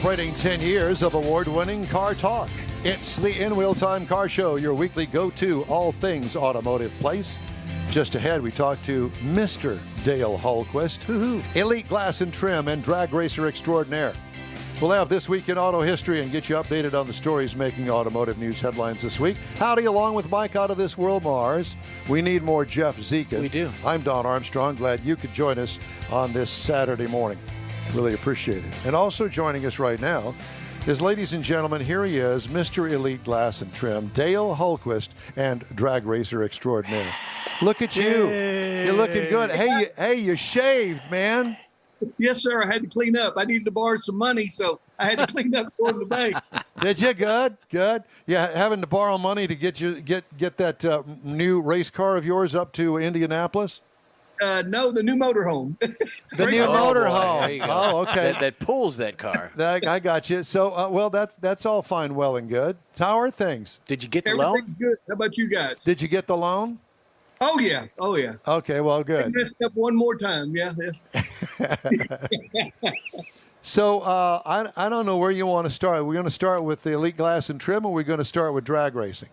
Celebrating 10 years of award-winning car talk. It's the In Wheel Time Car Show, your weekly go-to all things automotive place. Just ahead, we talk to Mr. Dale Hulquest, elite glass and trim and drag racer extraordinaire. We'll have This Week in Auto History and get you updated on the stories making automotive news headlines this week. Howdy, along with Mike out of this world, Mars. We need more Jeff Zeka. We do. I'm Don Armstrong. Glad you could join us on this Saturday morning. Really appreciate it. And also joining us right now is, ladies and gentlemen, here he is, Mr. Elite Glass and Trim, Dale Hulquest, and drag racer extraordinaire. Look at you. You're looking good. Hey, you shaved, man. Yes, sir. I had to clean up. I needed to borrow some money, so I had to clean up for the day. Did you? Good. Yeah, having to borrow money to get that new race car of yours up to Indianapolis? No, the new motorhome. The new motorhome. Oh, okay. That pulls that car. I got you. So, well, that's all fine, well and good. How are things? Did you get the Everything's loan? good. How about you guys? Did you get the loan? Oh, yeah. Okay, well, I good. messed up one more time. Yeah. So, I don't know where you want to start. Are we going to start with the Elite Glass and Trim, or are we going to start with drag racing?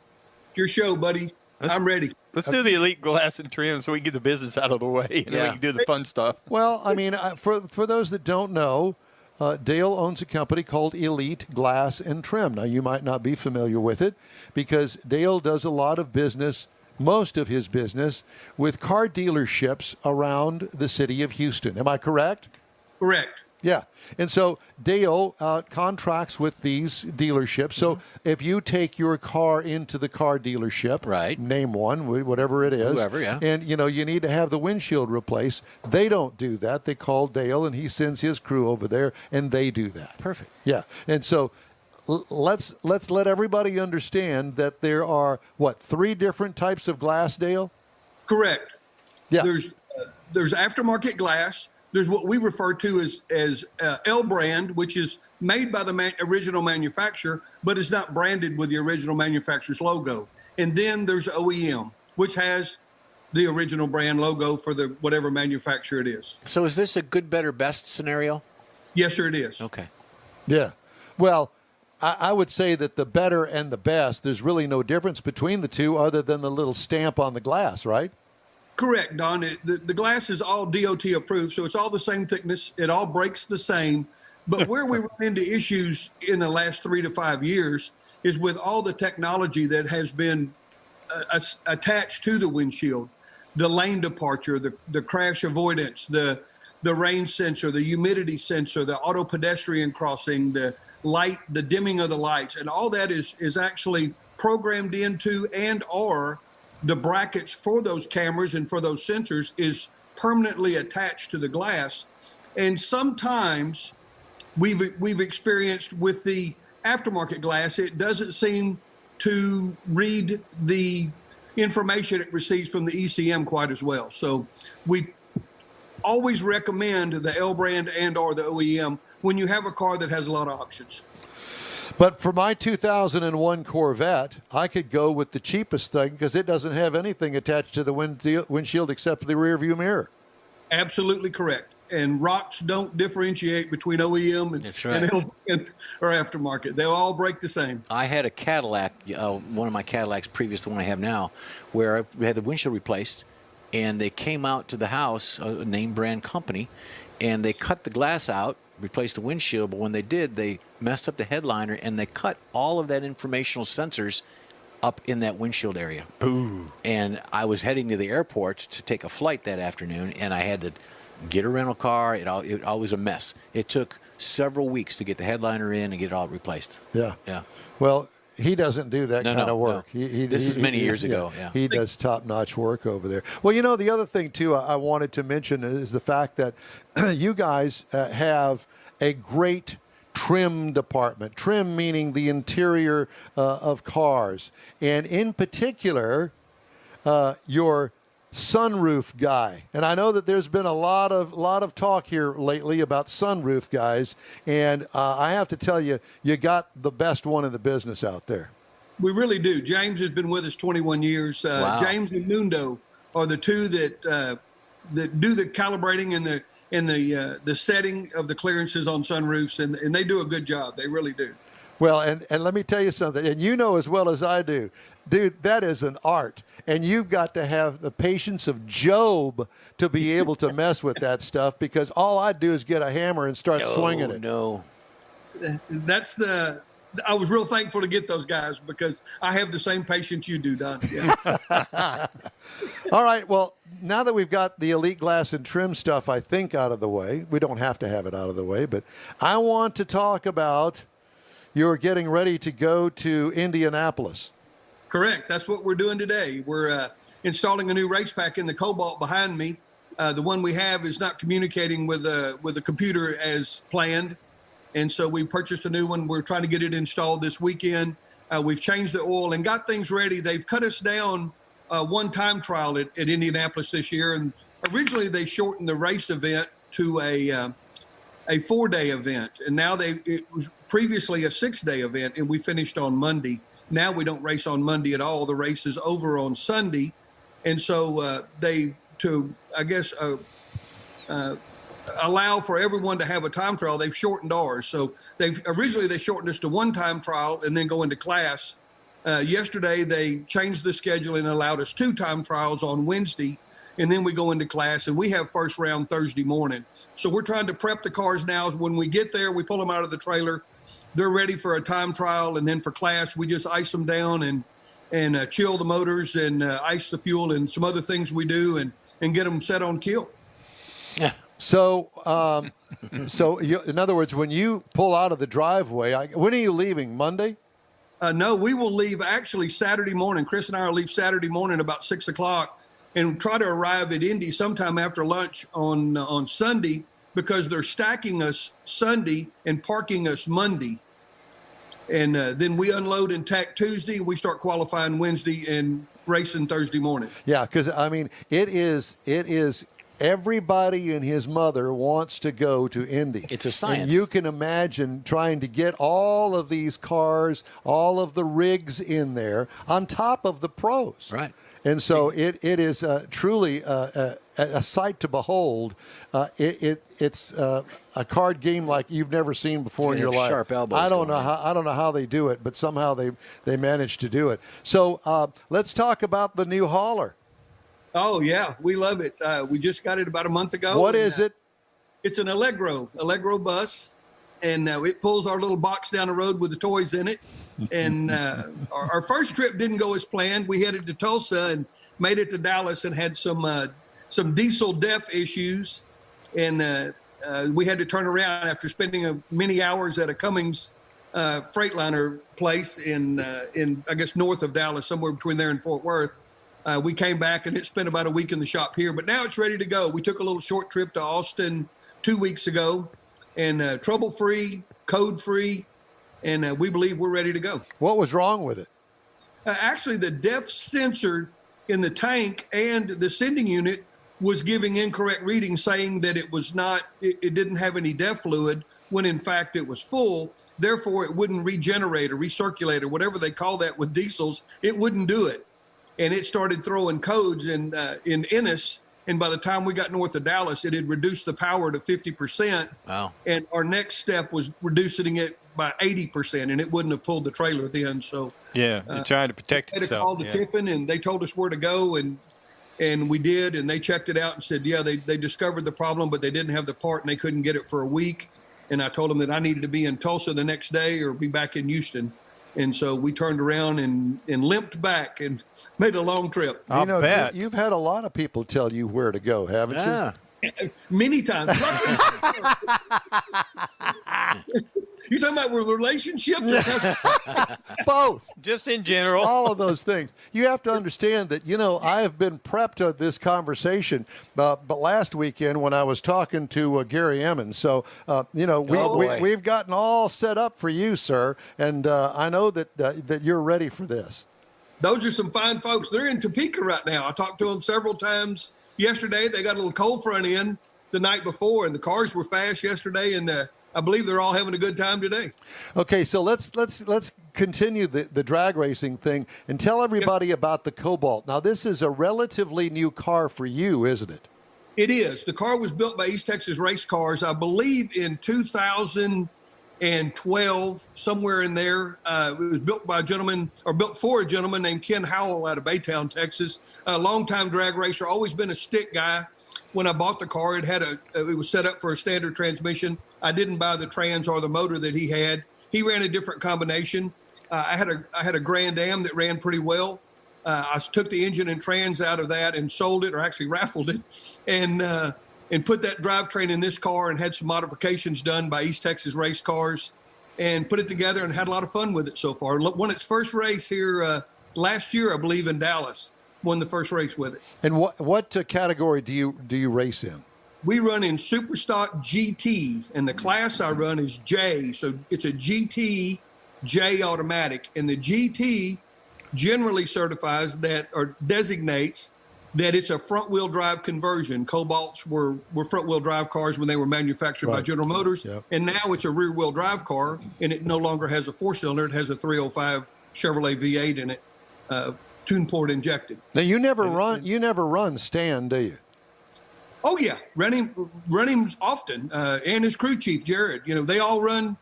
Your show, buddy. I'm ready. Let's do the Elite Glass and Trim so we can get the business out of the way and then we can do the fun stuff. Well, I mean, for those that don't know, Dale owns a company called Elite Glass and Trim. Now, you might not be familiar with it because Dale does a lot of business, most of his business, with car dealerships around the city of Houston. Am I correct? Correct. Yeah. And so Dale contracts with these dealerships. So if you take your car into the car dealership, right, name one, whatever it is, whoever, yeah, and you need to have the windshield replaced, they don't do that. They call Dale and he sends his crew over there and they do that. Perfect. Yeah. And so let's let everybody understand that there are, 3 different types of glass, Dale? Correct. Yeah. There's aftermarket glass. There's what we refer to as L brand, which is made by the original manufacturer, but is not branded with the original manufacturer's logo. And then there's OEM, which has the original brand logo for the whatever manufacturer it is. So is this a good, better, best scenario? Yes, sir, it is. Okay. Yeah. Well, I would say that the better and the best, there's really no difference between the two other than the little stamp on the glass, right? Correct, Don. The glass is all DOT approved, so it's all the same thickness. It all breaks the same. But where we run into issues in the last 3 to 5 years is with all the technology that has been attached to the windshield, the lane departure, the crash avoidance, the rain sensor, the humidity sensor, the auto pedestrian crossing, the light, the dimming of the lights, and all that is actually programmed into and or the brackets for those cameras and for those sensors is permanently attached to the glass. And sometimes we've experienced with the aftermarket glass, it doesn't seem to read the information it receives from the ECM quite as well. So we always recommend the L brand and or the OEM when you have a car that has a lot of options. But for my 2001 Corvette, I could go with the cheapest thing because it doesn't have anything attached to the windshield except for the rear view mirror. Absolutely correct. And rocks don't differentiate between OEM and or aftermarket. They all break the same. I had a Cadillac, one of my Cadillacs previous to the one I have now, where we had the windshield replaced, and they came out to the house, a name brand company, and they cut the glass out, replaced the windshield, but when they did, they messed up the headliner and they cut all of that informational sensors up in that windshield area. Ooh. And I was heading to the airport to take a flight that afternoon, and I had to get a rental car. It all was a mess. It took several weeks to get the headliner in and get it all replaced. Yeah. Yeah. Well, he doesn't do that kind of work. No. This is many years ago. Yeah. He does top-notch work over there. Well, the other thing, too, I wanted to mention is the fact that you guys have a great trim department. Trim meaning the interior of cars. And in particular, your sunroof guy. And I know that there's been a lot of talk here lately about sunroof guys. And I have to tell you, you got the best one in the business out there. We really do. James has been with us 21 years. Wow. James and Mundo are the two that do the calibrating and the setting of the clearances on sunroofs, and they do a good job. They really do. Well, and let me tell you something, and you know as well as I do, dude, that is an art. And you've got to have the patience of Job to be able to mess with that stuff, because all I do is get a hammer and start swinging it. No. I was real thankful to get those guys, because I have the same patience you do, Don. Yeah. All right, well, now that we've got the Elite Glass and Trim stuff, I think, out of the way, we don't have to have it out of the way, but I want to talk about you're getting ready to go to Indianapolis. Correct. That's what we're doing today. We're installing a new race pack in the Cobalt behind me. The one we have is not communicating with the computer as planned, and so we purchased a new one. We're trying to get it installed this weekend. We've changed the oil and got things ready. They've cut us down one time trial at Indianapolis this year, and originally they shortened the race event to a 4-day event, and now it was previously a 6-day event, and we finished on Monday. Now we don't race on Monday at all. The race is over on Sunday. And so allow for everyone to have a time trial, they've shortened ours. So originally they shortened us to one time trial and then go into class. Yesterday they changed the schedule and allowed us 2 time trials on Wednesday, and then we go into class, and we have first round Thursday morning. So we're trying to prep the cars now. When we get there, we pull them out of the trailer. They're ready for a time trial, and then for class, we just ice them down and chill the motors and ice the fuel and some other things we do and get them set on kill. Yeah. So, in other words, when you pull out of the driveway, when are you leaving? Monday? No, we will leave actually Saturday morning. Chris and I will leave Saturday morning about 6 o'clock and try to arrive at Indy sometime after lunch on Sunday, because they're stacking us Sunday and parking us Monday. And then we unload and tack Tuesday. We start qualifying Wednesday and racing Thursday morning. Yeah, because, I mean, it is everybody and his mother wants to go to Indy. It's a science. And you can imagine trying to get all of these cars, all of the rigs in there on top of the pros. Right. And so it is truly a sight to behold. It's a card game like you've never seen before in your life. Sharp elbows. I don't know how they do it, but somehow they manage to do it. So let's talk about the new hauler. Oh yeah, we love it. We just got it about a month ago. What is it? It's an Allegro bus, and it pulls our little box down the road with the toys in it. And our first trip didn't go as planned. We headed to Tulsa and made it to Dallas and had some diesel DEF issues, and we had to turn around after spending many hours at a Cummins Freightliner place in I guess north of Dallas, somewhere between there and Fort Worth. We came back and it spent about a week in the shop here, but now it's ready to go. We took a little short trip to Austin 2 weeks ago, and trouble-free, code-free, and we believe we're ready to go. What was wrong with it? Actually, the DEF sensor in the tank and the sending unit was giving incorrect readings, saying that it didn't have any DEF fluid, when in fact it was full. Therefore, it wouldn't regenerate or recirculate or whatever they call that with diesels. It wouldn't do it. And it started throwing codes in Ennis. And by the time we got north of Dallas, it had reduced the power to 50%. Wow. And our next step was reducing it by 80%, and it wouldn't have pulled the trailer then. So yeah, they're trying to protect itself. They called to Tiffin, and they told us where to go, and we did, and they checked it out and said, yeah, they discovered the problem, but they didn't have the part, and they couldn't get it for a week. And I told them that I needed to be in Tulsa the next day or be back in Houston. And so we turned around and limped back and made a long trip. I bet. You've had a lot of people tell you where to go, haven't you? Many times. You talking about relationships? Both. Just in general. All of those things. You have to understand that, I have been prepped to this conversation, but last weekend when I was talking to Gary Emmons. So, we've gotten all set up for you, sir. And I know that you're ready for this. Those are some fine folks. They're in Topeka right now. I talked to them several times yesterday. They got a little cold front in the night before, and the cars were fast yesterday, and I believe they're all having a good time today. Okay, so let's continue the drag racing thing and tell everybody about the Cobalt. Now, this is a relatively new car for you, isn't it? It is. The car was built by East Texas Race Cars, I believe, in 2012, somewhere in there. It was built by a gentleman, or built for a gentleman named Ken Howell out of Baytown, Texas. A longtime drag racer, always been a stick guy. When I bought the car, it was set up for a standard transmission. I didn't buy the trans or the motor that he had. He ran a different combination. I had a Grand Am that ran pretty well. I took the engine and trans out of that and sold it, or actually raffled it, and put that drivetrain in this car and had some modifications done by East Texas Race Cars, and put it together and had a lot of fun with it so far. Won its first race here last year, I believe, in Dallas. Won the first race with it. And what category do you race in? We run in Superstock GT, and the class I run is J. So it's a GT J automatic, and the GT generally certifies that, or designates that it's a front-wheel drive conversion. Cobalts were front-wheel drive cars when they were manufactured by General Motors, and now it's a rear-wheel drive car, and it no longer has a four-cylinder. It has a 305 Chevrolet V8 in it, tune port injected. Now you never run Stan, do you? Oh yeah, run him often, and his crew chief Jared. You know, they all run.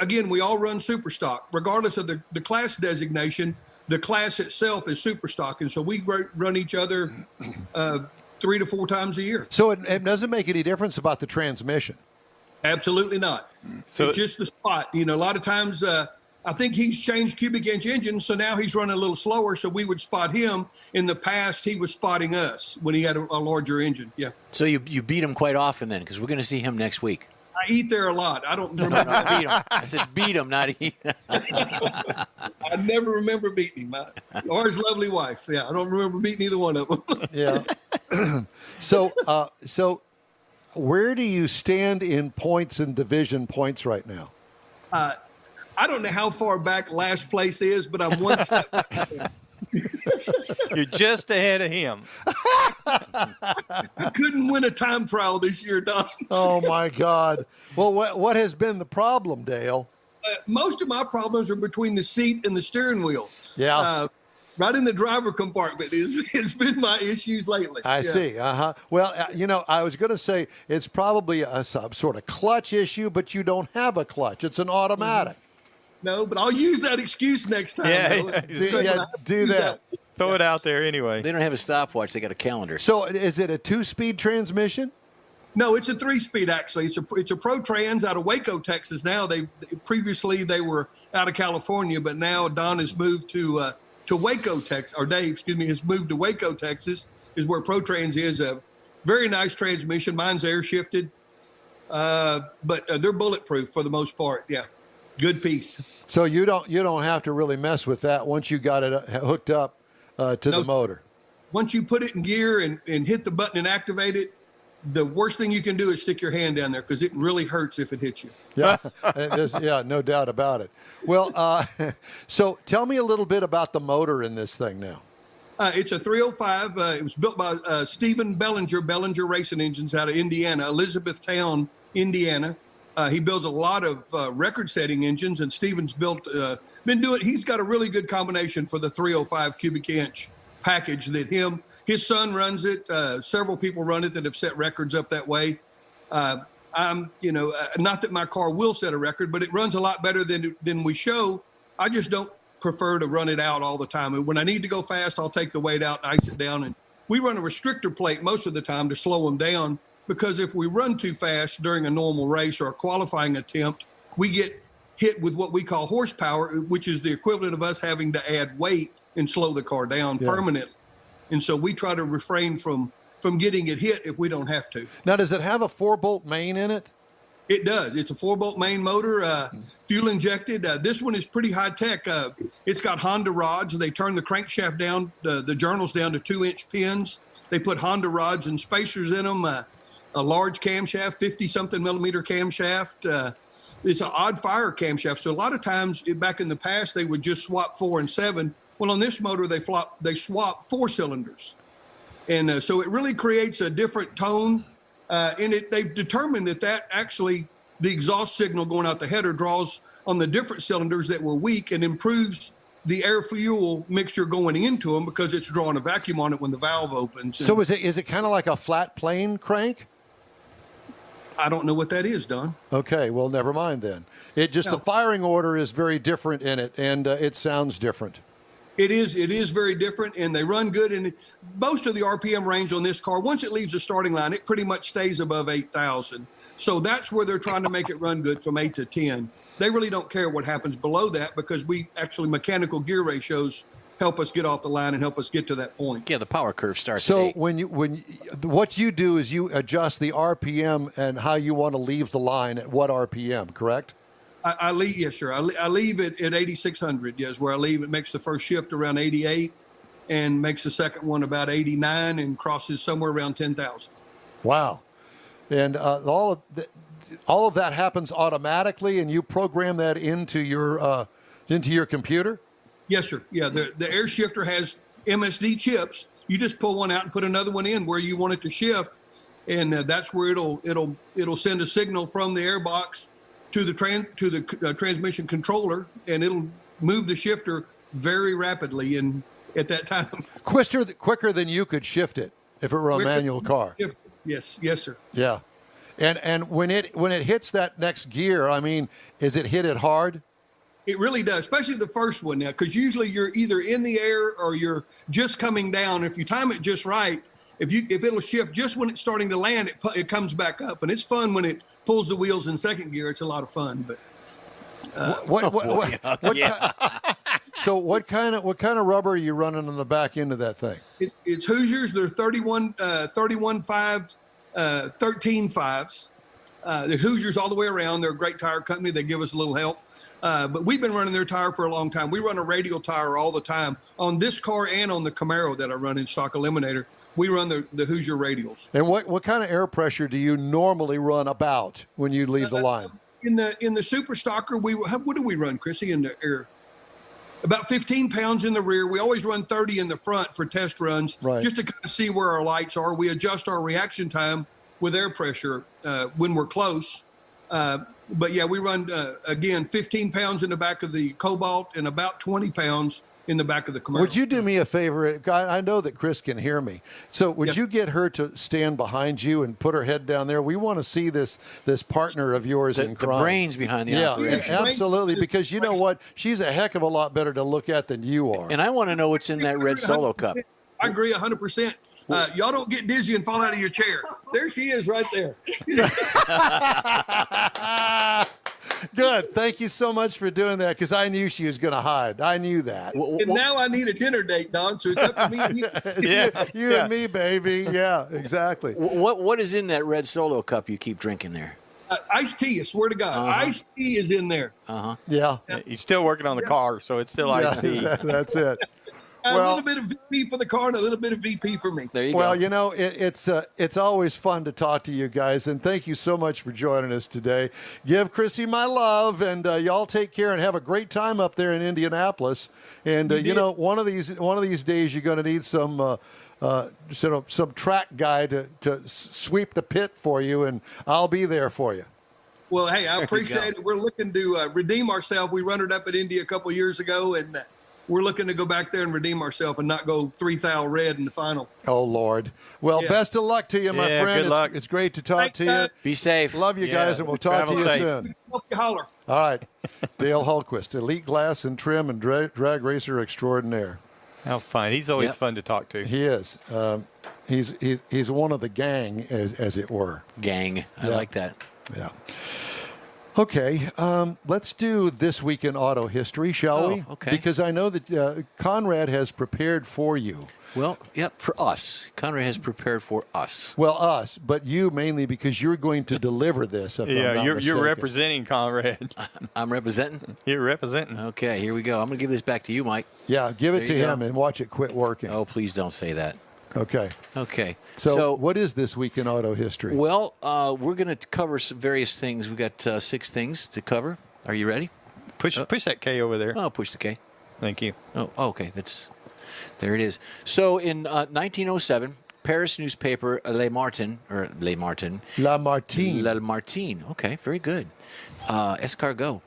Again, we all run super stock, regardless of the class designation. The class itself is super stock, and so we run each other 3 to 4 times a year. So it doesn't make any difference about the transmission? Absolutely not. So it's just the spot. You know, a lot of times I think he's changed cubic inch engines, so now he's running a little slower, so we would spot him. In the past, he was spotting us when he had a larger engine. Yeah. So you beat him quite often then, because we're going to see him next week. I eat there a lot. I don't remember. No, beat him. I said beat him, not eat. I never remember beating him. Or his lovely wife. Yeah, I don't remember beating either one of them. Yeah. So where do you stand in points and division points right now? I don't know how far back last place is, but I'm one step back. You're just ahead of him. I couldn't win a time trial this year, Don. Oh, my God. Well, what has been the problem, Dale? Most of my problems are between the seat and the steering wheel. Yeah. Right in the driver compartment has been my issues lately. I see. Uh-huh. Well, I was going to say it's probably some sort of clutch issue, but you don't have a clutch. It's an automatic. Mm-hmm. No, but I'll use that excuse next time. Yeah, do that. Throw it out there anyway. They don't have a stopwatch. They got a calendar. So is it a 2-speed transmission? No, it's a 3-speed, actually. It's a Pro Trans out of Waco, Texas. Now previously they were out of California, but now Don has moved to Waco, Texas, or Dave, excuse me, has moved to Waco, Texas, is where Pro Trans is. A very nice transmission. Mine's air shifted, but they're bulletproof for the most part. Yeah. Good piece. So you don't have to really mess with that once you got it hooked up to the motor. Once you put it in gear and hit the button and activate it, the worst thing you can do is stick your hand down there because it really hurts if it hits you. Yeah, no doubt about it. Well, so tell me a little bit about the motor in this thing now. It's a 305. It was built by Stephen Bellinger Racing Engines out of Indiana, Elizabethtown, Indiana. He builds a lot of record-setting engines, and Steven's he's got a really good combination for the 305 cubic inch package that his son runs it. Several people run it that have set records up that way. Not that my car will set a record, but it runs a lot better than we show. I just don't prefer to run it out all the time. And when I need to go fast, I'll take the weight out and ice it down. And we run a restrictor plate most of the time to slow them down. Because if we run too fast during a normal race or a qualifying attempt, we get hit with what we call horsepower, which is the equivalent of us having to add weight and slow the car down permanently. And so we try to refrain from getting it hit if we don't have to. Now, does it have a 4-bolt main in it? It does. It's a 4-bolt main motor, fuel injected. This one is pretty high tech. It's got Honda rods. They turn the crankshaft down, the journals down to 2-inch pins. They put Honda rods and spacers in them. A large camshaft, 50-something millimeter camshaft. It's an odd fire camshaft. So a lot of times back in the past, they would just swap 4 and 7. Well, on this motor, they swap 4 cylinders. And so it really creates a different tone. And they've determined that actually the exhaust signal going out the header draws on the different cylinders that were weak and improves the air fuel mixture going into them because it's drawing a vacuum on it when the valve opens. So is it kind of like a flat plane crank? I don't know what that is, Don. Okay, well, never mind then. The firing order is very different in it, and it sounds different. It is very different, and they run good. And most of the RPM range on this car, once it leaves the starting line, it pretty much stays above 8,000. So that's where they're trying to make it run good from 8 to 10. They really don't care what happens below that because mechanical gear ratios help us get off the line and help us get to that point. Yeah, the power curve starts. So at 8. what you do is you adjust the RPM and how you want to leave the line at what RPM, correct? I leave, yes, sir. I leave it at 8,600. Yes, where I leave. It makes the first shift around 88, and makes the second one about 89, and crosses somewhere around 10,000. Wow, and all of that happens automatically, and you program that into your computer. Yes, sir. Yeah, the air shifter has MSD chips. You just pull one out and put another one in where you want it to shift, and that's where it'll send a signal from the air box to the transmission controller, and it'll move the shifter very rapidly. And at that time, quicker than you could shift it if it were a manual car. Yes, sir. Yeah, and when it hits that next gear, I mean, is it hit it hard? It really does, especially the first one now, because usually you're either in the air or you're just coming down. If you time it just right, if it'll shift just when it's starting to land, it comes back up, and it's fun when it pulls the wheels in second gear. It's a lot of fun. But so what kind of rubber are you running on the back end of that thing? It's Hoosiers. They're 31.5, 13.5s. The Hoosiers all the way around. They're a great tire company. They give us a little help. But we've been running their tire for a long time. We run a radial tire all the time on this car and on the Camaro that I run in stock eliminator. We run the Hoosier radials. And what kind of air pressure do you normally run about when you leave the line? In the Super Stocker, what do we run, Chrissy, in the air? About 15 pounds in the rear. We always run 30 in the front for test runs, right, just to kind of see where our lights are. We adjust our reaction time with air pressure when we're close. But yeah, we run, again, 15 pounds in the back of the Cobalt and about 20 pounds in the back of the Camaro. Would you do me a favor? I know that Chris can hear me. So would you get her to stand behind you and put her head down there? We want to see this partner of yours in crime. The brains behind the operation. Yeah, absolutely, because you know what? She's a heck of a lot better to look at than you are. And I want to know what's in that red Solo Cup. I agree 100%. Y'all don't get dizzy and fall out of your chair. There she is right there. Good. Thank you so much for doing that, because I knew she was going to hide. I knew that. And now I need a dinner date, Don, so it's up to me and you. You and me, baby. Yeah, exactly. What is in that red Solo Cup you keep drinking there? Iced tea, I swear to God. Iced tea is in there. Yeah. He's still working on the car, so it's still iced tea. That's it. A little bit of VP for the car and a little bit of VP for me. There you go. Well, you know, it's always fun to talk to you guys, and thank you so much for joining us today. Give Chrissy my love, and y'all take care and have a great time up there in Indianapolis. And you know, one of these days you're going to need some track guy to sweep the pit for you, and I'll be there for you. Well, hey, I appreciate it. We're looking to redeem ourselves. We run it up at Indy a couple years ago, and we're looking to go back there and redeem ourselves and not go 3,000 red in the final. Oh, Lord. Well, best of luck to you, my friend. Good luck. It's great to talk to you. Be safe. Love you guys, and we'll talk to you soon. Hope you holler. All right. Dale Hulquest, Elite Glass and Trim and drag racer extraordinaire. How fun. He's always fun to talk to. He is. He's one of the gang, as it were. Gang. I like that. Yeah. Okay, let's do This Week in Auto History, shall we? Okay. Because I know that Conrad has prepared for you. Well, for us. Conrad has prepared for us. Well, us, but you mainly because you're going to deliver this. If I'm not you're representing Conrad. I'm representing? You're representing. Okay, here we go. I'm going to give this back to you, Mike. Yeah, give it to him and watch it quit working. Oh, please don't say that. Okay. So what is This Week in Auto History? Well, we're going to cover some various things. We've got 6 things to cover. Are you ready? Push that K over there. Oh, push the K. Thank you. Oh, okay. There it is. So in 1907, Paris newspaper Le Martin. La Martine. Okay, very good. Escargot.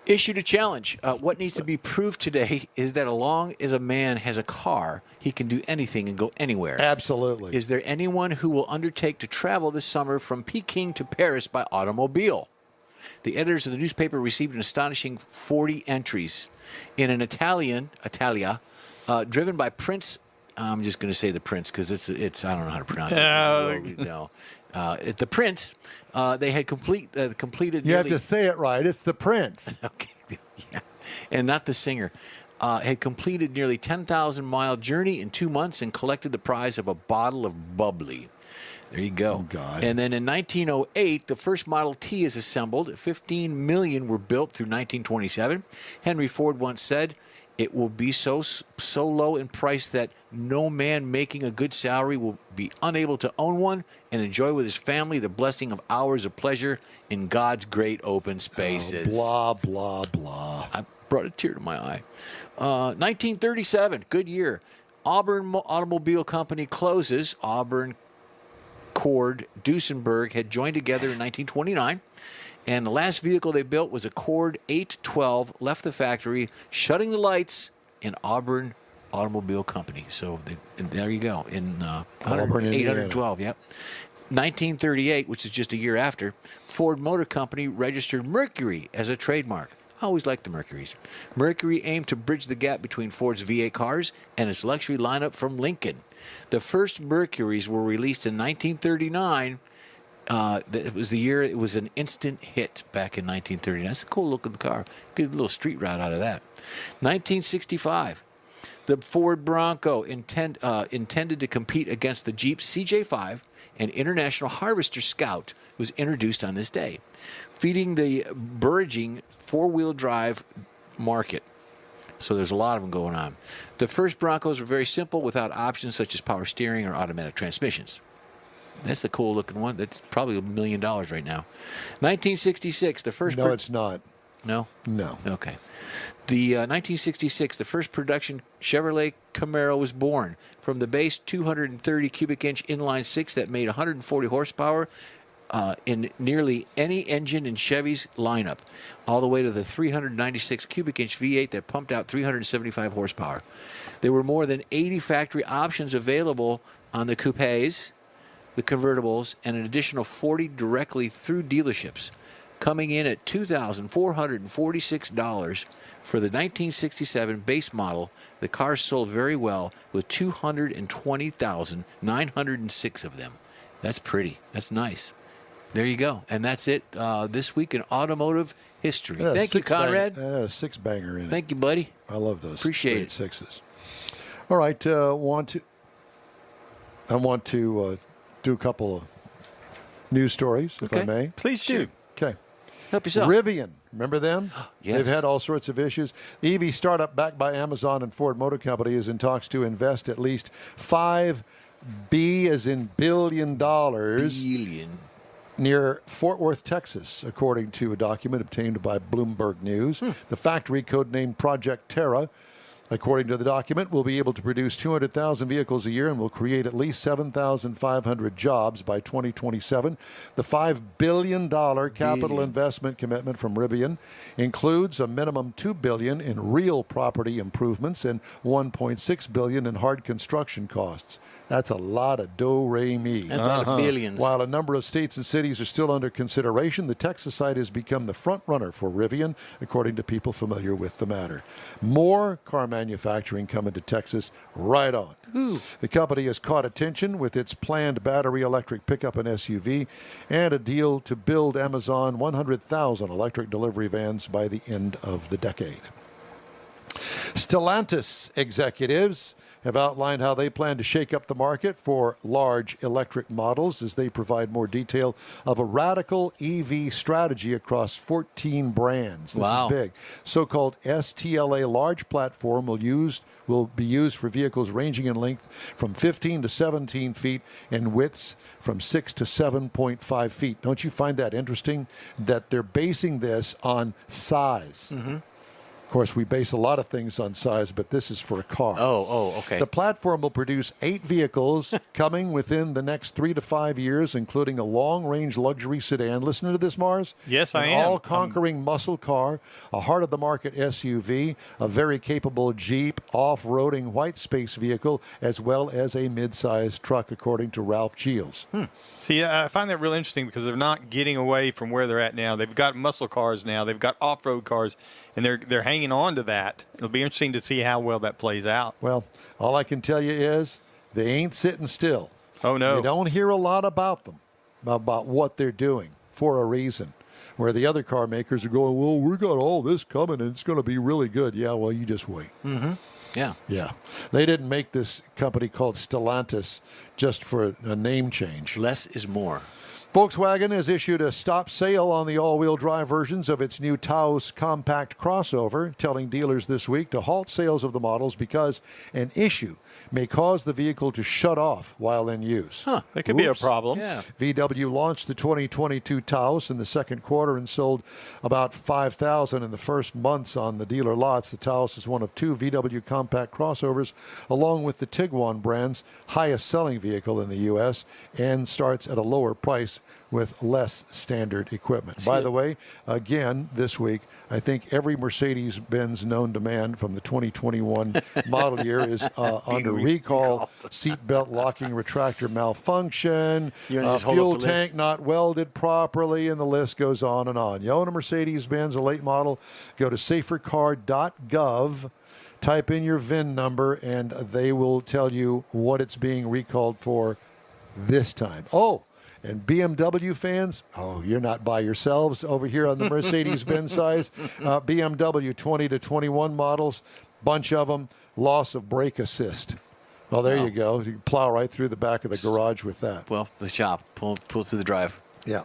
Issued a challenge. What needs to be proved today is that as long as a man has a car, he can do anything and go anywhere. Absolutely. Is there anyone who will undertake to travel this summer from Peking to Paris by automobile? The editors of the newspaper received an astonishing 40 entries. In an Italia, driven by Prince, I'm just going to say the Prince because it's I don't know how to pronounce it. No. The Prince, they had completed. You have to say it right. It's the Prince. Okay, yeah, and not the singer. Had completed nearly 10,000-mile journey in 2 months and collected the prize of a bottle of bubbly. There you go. Oh, God. And then in 1908, the first Model T is assembled. 15 million were built through 1927. Henry Ford once said, "It will be so low in price that no man making a good salary will be unable to own one and enjoy with his family the blessing of hours of pleasure in God's great open spaces." Blah, blah, blah. I brought a tear to my eye. 1937, good year. Auburn Automobile Company closes. Auburn, Cord, Duesenberg had joined together in 1929. And the last vehicle they built was a Cord 812, left the factory, shutting the lights in Auburn Automobile Company. So there you go, in Auburn, 812, yep. 1938, which is just a year after, Ford Motor Company registered Mercury as a trademark. I always liked the Mercurys. Mercury aimed to bridge the gap between Ford's V8 cars and its luxury lineup from Lincoln. The first Mercurys were released in 1939. It was the year it was an instant hit back in 1939. That's a cool looking car. Get a little street ride out of that. 1965. The Ford Bronco intended to compete against the Jeep CJ5 and International Harvester Scout was introduced on this day, feeding the burgeoning four-wheel drive market. So there's a lot of them going on. The first Broncos were very simple without options such as power steering or automatic transmissions. That's the cool looking one. That's probably $1 million right now. 1966, the first... No, it's not. No? No. Okay. The 1966, the first production Chevrolet Camaro was born. From the base 230 cubic inch inline six that made 140 horsepower in nearly any engine in Chevy's lineup, all the way to the 396 cubic inch V8 that pumped out 375 horsepower. There were more than 80 factory options available on the coupes, the convertibles, and an additional 40 directly through dealerships, coming in at $2,446 for the 1967 base model. The car sold very well with 220,906 of them. That's pretty. That's nice. There you go. And that's it this week in automotive history. Yeah, Thank you, Conrad. A six-banger in it. Thank you, buddy. I love those. Appreciate straight it. Sixes. All right. I want to do a couple of news stories, if I may. Please do. Okay. Help yourself. Rivian, remember them? Yes. They've had all sorts of issues. The EV startup backed by Amazon and Ford Motor Company is in talks to invest at least $5 as in billion dollars near Fort Worth, Texas, according to a document obtained by Bloomberg News. The factory, codenamed Project Terra, according to the document, will be able to produce 200,000 vehicles a year and will create at least 7,500 jobs by 2027. The $5 billion capital investment commitment from Rivian includes a minimum $2 billion in real property improvements and $1.6 billion in hard construction costs. That's a lot of do-re-mi. That's a lot of billions. While a number of states and cities are still under consideration, the Texas site has become the front runner for Rivian, according to people familiar with the matter. More car manufacturing coming to Texas right on. Ooh. The company has caught attention with its planned battery electric pickup and SUV and a deal to build Amazon 100,000 electric delivery vans by the end of the decade. Stellantis executives have outlined how they plan to shake up the market for large electric models as they provide more detail of a radical EV strategy across 14 brands. This is big. So-called STLA large platform will be used for vehicles ranging in length from 15 to 17 feet and widths from 6 to 7.5 feet. Don't you find that interesting that they're basing this on size? course, we base a lot of things on size, but this is for a car. Okay. The platform will produce 8 vehicles coming within the next 3 to 5 years, including a long-range luxury sedan. Listen to this, Mars. Yes, An I am. all-conquering muscle car, a heart-of-the-market SUV, a very capable Jeep off-roading white space vehicle, as well as a mid-sized truck, according to Ralph Giles. See, I find that real interesting because they're not getting away from where they're at now. They've got muscle cars now. They've got off-road cars, and they're hanging on to that. It'll be interesting to see how well that plays out. Well, all I can tell you is they ain't sitting still. Oh, no. You don't hear a lot about them, about what they're doing for a reason. Where the other car makers are going, well, we got all this coming and it's going to be really good. Yeah, well, you just wait. Mm-hmm. Yeah. Yeah. They didn't make this company called Stellantis just for a name change. Less is more. Volkswagen has issued a stop sale on the all-wheel drive versions of its new Taos compact crossover, telling dealers this week to halt sales of the models because an issue may cause the vehicle to shut off while in use. That could be a problem. Yeah. VW launched the 2022 Taos in the second quarter and sold about 5,000 in the first months on the dealer lots. The Taos is one of 2 VW compact crossovers, along with the Tiguan brand's highest selling vehicle in the U.S., and starts at a lower price with less standard equipment. By the way, again, this week, I think every Mercedes-Benz known to man from the 2021 model year is under recall. Seatbelt locking retractor malfunction, fuel tank not welded properly, and the list goes on and on. You own a Mercedes-Benz, a late model, go to safercar.gov, type in your VIN number, and they will tell you what it's being recalled for this time. And BMW fans, you're not by yourselves over here on the Mercedes-Benz size. BMW 20 to 21 models, bunch of them, loss of brake assist. Well, there you go. You can plow right through the back of the garage with that. Well, the shop, pull through the drive. Yeah.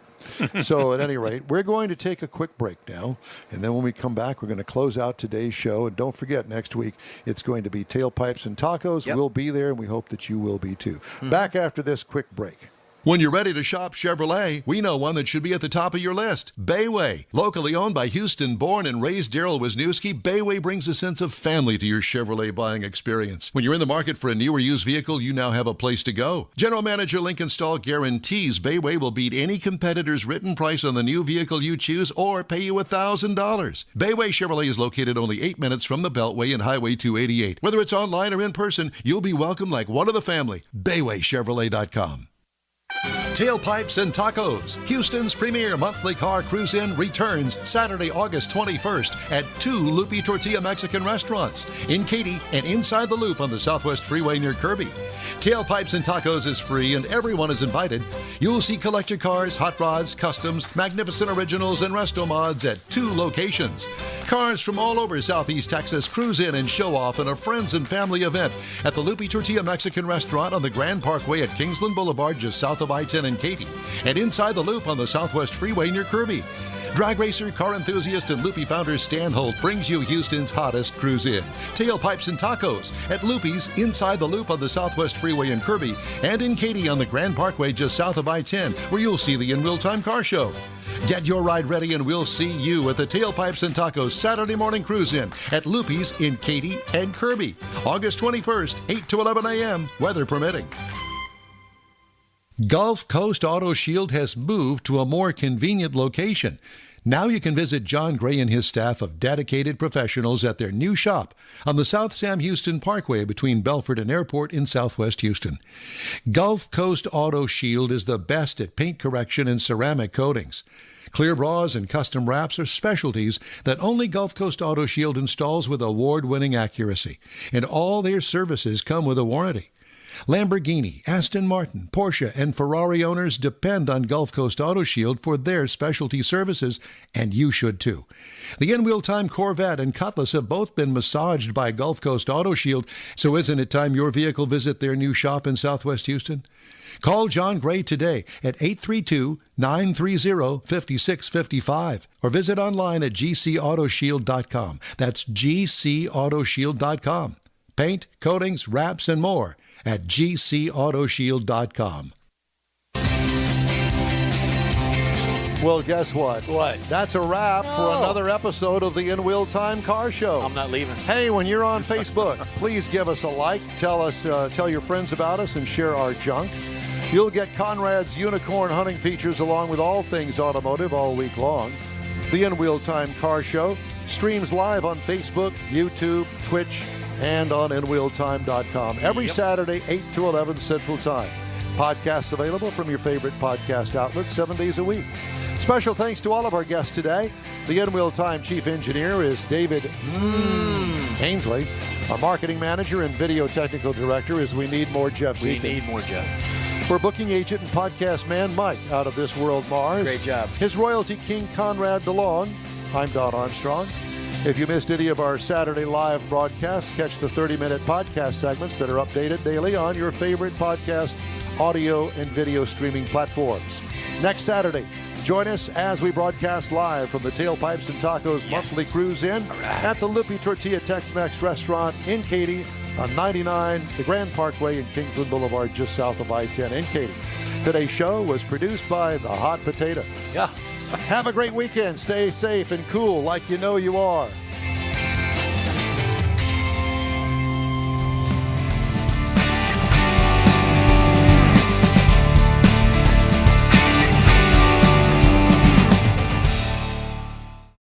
So at any rate, we're going to take a quick break now. And then when we come back, we're going to close out today's show. And don't forget, next week, it's going to be Tailpipes and Tacos. Yep. We'll be there, and we hope that you will be too. Back after this quick break. When you're ready to shop Chevrolet, we know one that should be at the top of your list. Bayway. Locally owned by Houston-born and raised Daryl Wisniewski, Bayway brings a sense of family to your Chevrolet buying experience. When you're in the market for a new or used vehicle, you now have a place to go. General Manager Lincoln Stahl guarantees Bayway will beat any competitor's written price on the new vehicle you choose or pay you $1,000. Bayway Chevrolet is located only 8 minutes from the Beltway and Highway 288. Whether it's online or in person, you'll be welcome like one of the family. BaywayChevrolet.com. Tailpipes and Tacos, Houston's premier monthly car cruise-in, returns Saturday, August 21st at 2 Loopy Tortilla Mexican restaurants in Katy and inside the Loop on the Southwest Freeway near Kirby. Tailpipes and Tacos is free and everyone is invited. You'll see collector cars, hot rods, customs, magnificent originals, and resto mods at 2 locations. Cars from all over Southeast Texas cruise in and show off in a friends and family event at the Loopy Tortilla Mexican Restaurant on the Grand Parkway at Kingsland Boulevard, just south of I-10 in Katy, and inside the Loop on the Southwest Freeway near Kirby. Drag racer, car enthusiast, and Loopy founder Stan Holt brings you Houston's hottest cruise-in. Tailpipes and Tacos at Loopy's inside the Loop on the Southwest Freeway in Kirby, and in Katy on the Grand Parkway just south of I-10, where you'll see the In Real Time Car Show. Get your ride ready and we'll see you at the Tailpipes and Tacos Saturday morning cruise-in at Loopy's in Katy and Kirby, August 21st, 8 to 11 a.m., weather permitting. Gulf Coast Auto Shield has moved to a more convenient location. Now you can visit John Gray and his staff of dedicated professionals at their new shop on the South Sam Houston Parkway between Belford and Airport in Southwest Houston. Gulf Coast Auto Shield is the best at paint correction and ceramic coatings. Clear bras and custom wraps are specialties that only Gulf Coast Auto Shield installs with award-winning accuracy, and all their services come with a warranty. Lamborghini, Aston Martin, Porsche, and Ferrari owners depend on Gulf Coast Auto Shield for their specialty services, and you should too. The in-wheel time Corvette and Cutlass have both been massaged by Gulf Coast Auto Shield, so isn't it time your vehicle visit their new shop in Southwest Houston? Call John Gray today at 832-930-5655 or visit online at gcautoshield.com. That's gcautoshield.com. Paint, coatings, wraps, and more at gcautoshield.com. Well, guess what? What? That's a wrap for another episode of the In Wheel Time Car Show. I'm not leaving. Hey, when you're on Facebook, please give us a like, tell your friends about us, and share our junk. You'll get Conrad's unicorn hunting features along with all things automotive all week long. The In Wheel Time Car Show streams live on Facebook, YouTube, Twitch, and on InWheelTime.com every Saturday, 8 to 11 Central Time. Podcasts available from your favorite podcast outlets 7 days a week. Special thanks to all of our guests today. The In Wheel Time Chief Engineer is David Ainsley. Our Marketing Manager and Video Technical Director is We Need More Jeff We Zekin. need more, Jeff. For booking agent and podcast man Mike out of This World Mars. Great job. His royalty king Conrad DeLong. I'm Don Armstrong. If you missed any of our Saturday live broadcasts, catch the 30-minute podcast segments that are updated daily on your favorite podcast, audio, and video streaming platforms. Next Saturday, join us as we broadcast live from the Tailpipes and Tacos monthly cruise in at the Lupi Tortilla Tex-Mex restaurant in Katy on 99, the Grand Parkway in Kingsland Boulevard, just south of I-10 in Katy. Today's show was produced by The Hot Potato. Yeah. Have a great weekend. Stay safe and cool like you know you are.